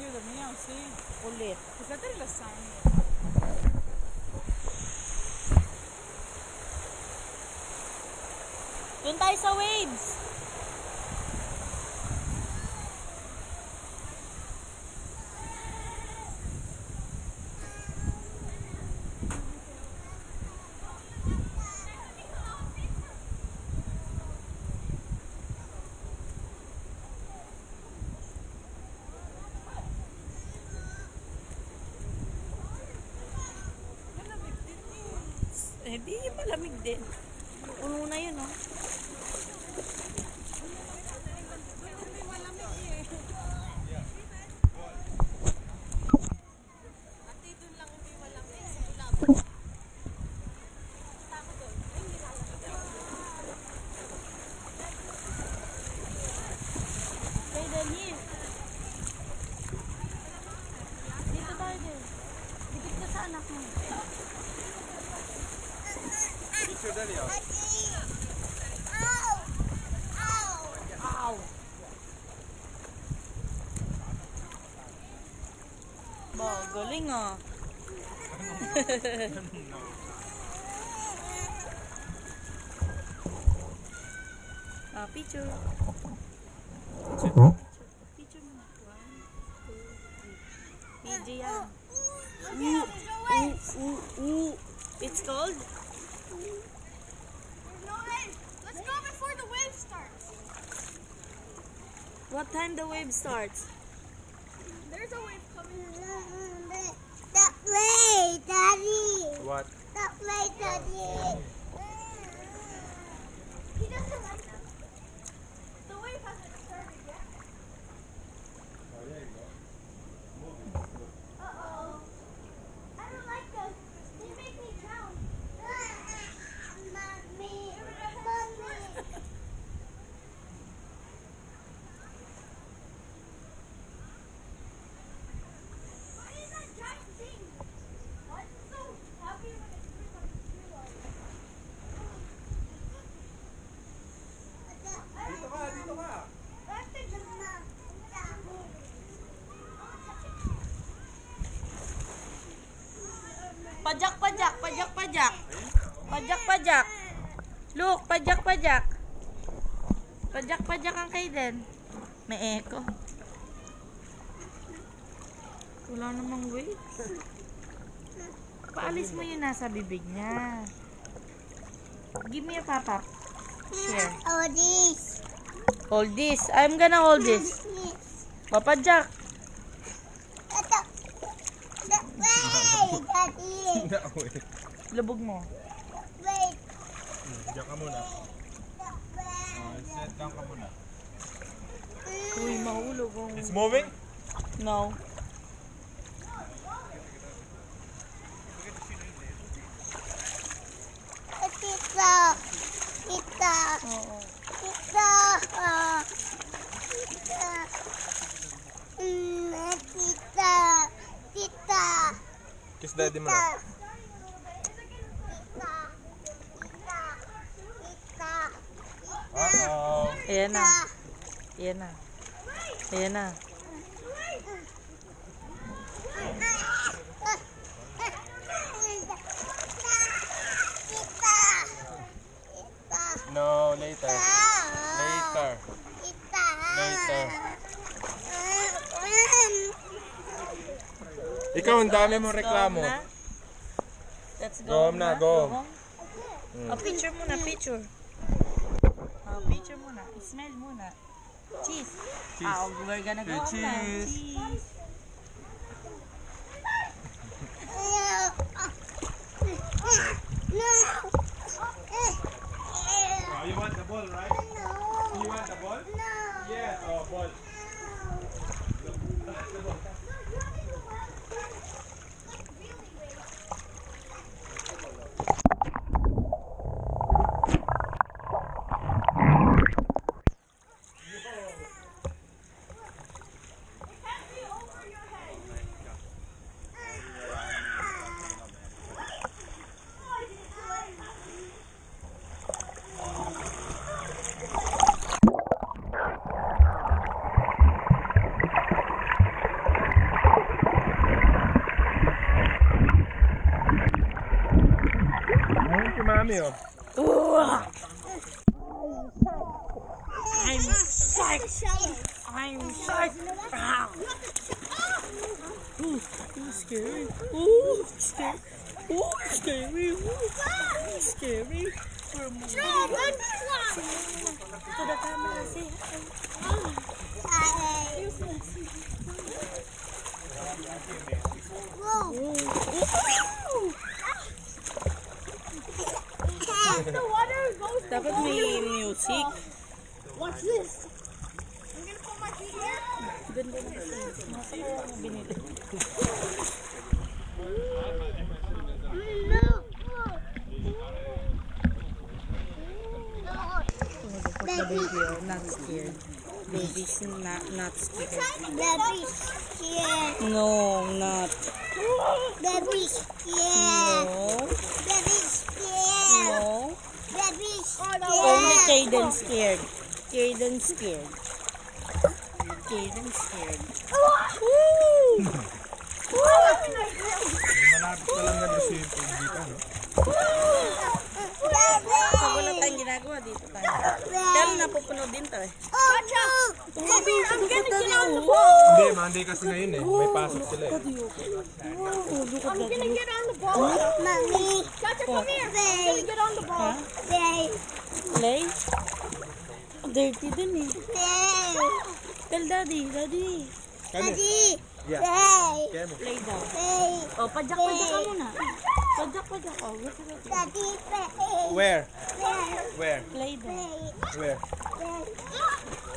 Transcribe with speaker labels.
Speaker 1: video da mia, sì.
Speaker 2: Ulit.
Speaker 1: Guardate rilassante.
Speaker 2: Doon tayo sa waves. Hindi, malamig din. Puno na yun, oh. Hey, Daniel. Dito tayo din. Dikit ka sa anak mo.
Speaker 3: Picture dali, oh.
Speaker 2: Ow! Ba, galing ah. Picture. Picture mo. 1, 2, 3. PJ yan. It's cold?
Speaker 4: Let's go before the wave starts.
Speaker 2: What time the wave starts?
Speaker 4: There's a wave coming.
Speaker 5: That way, Daddy.
Speaker 3: What?
Speaker 5: That way, Daddy.
Speaker 4: He doesn't like them. The wave hasn't started yet.
Speaker 3: Oh, there you go.
Speaker 4: Uh-oh. I don't like them. They make me drown.
Speaker 5: Mommy.
Speaker 4: What is that giant thing? Why is it so happy when it's pretty much true life?
Speaker 3: Dito ka, dito ka.
Speaker 4: That thing just
Speaker 2: Pajak, pajak, pajak, pajak. Pajak, pajak. Look, pajak, pajak. Pajak, pajak ang Kaiden. May echo. Wala namang weight. Paalis mo yun nasa bibig niya. Give me a pop-up. Here.
Speaker 5: Oh, this.
Speaker 2: Hold this. I'm gonna hold this. Papajak.
Speaker 5: That way, Daddy.
Speaker 3: That way.
Speaker 2: Lubog mo.
Speaker 5: Wait.
Speaker 3: Diyan ka muna.
Speaker 5: That way.
Speaker 3: Oh, set down ka muna.
Speaker 2: Uy, mahulog. Oh.
Speaker 3: It's moving?
Speaker 2: No.
Speaker 5: Tita. Tita.
Speaker 2: Oo.
Speaker 5: Tita. Tita. Tita. Tita.
Speaker 3: Kiss daddy mo na.
Speaker 5: Tita. Tita. Tita.
Speaker 3: Uh-oh.
Speaker 2: Ayan na. Ayan na. Ayan na.
Speaker 3: No, later. Later. Later. Ikaw, ang dami mong reklamo.
Speaker 2: Let's go.
Speaker 3: Go home na, go home.
Speaker 2: Picture muna, picture. Picture muna. Smell muna. Cheese.
Speaker 3: Cheese.
Speaker 2: We're gonna go home na.
Speaker 3: Cheese.
Speaker 2: Cheese.
Speaker 3: Oh, you want the ball, right? You want the ball? Yes. Oh, ball. Mami, oh.
Speaker 2: I'm psyched. I'm psyched. Ooh, scary. Ooh, scary. Ooh, scary. Ooh, scary. To the camera, say
Speaker 4: The water goes.
Speaker 2: dapat may music.
Speaker 4: Watch this. I'm gonna put my feet here.
Speaker 2: Ganda na kasi. Masaya ang binili. The baby are not scared. Baby's not scared.
Speaker 5: Baby scared.
Speaker 2: No, not.
Speaker 5: Baby scared.
Speaker 2: No.
Speaker 5: Baby scared.
Speaker 2: No.
Speaker 5: Baby
Speaker 2: Only
Speaker 5: scared.
Speaker 2: Kaden scared. Kaden scared. Kaden scared.
Speaker 3: Malapit ka lang na si dito, no?
Speaker 2: Pag wala tayong ginagawa dito tayo. Kaya napupuno din tayo.
Speaker 4: Come here. I'm gonna get on the ball.
Speaker 3: Hindi, Monday kasi ngayon eh. May pasok sila eh.
Speaker 4: I'm gonna get on the ball.
Speaker 5: Mommy,
Speaker 4: Chacha, come here. I'm gonna get on the ball.
Speaker 5: play,
Speaker 2: Play? Dirty din eh.
Speaker 5: play.
Speaker 2: Tell daddy, daddy.
Speaker 5: Daddy,
Speaker 3: Yeah.
Speaker 5: play,
Speaker 3: Kaya mo.
Speaker 2: Play daw.
Speaker 5: play.
Speaker 2: Oh, padyak-padyak ka muna. Padyak-padyak. Oh,
Speaker 5: Daddy, play,
Speaker 3: Where?
Speaker 5: play,
Speaker 3: Where?
Speaker 2: play daw.
Speaker 5: play,
Speaker 3: Where?
Speaker 5: play.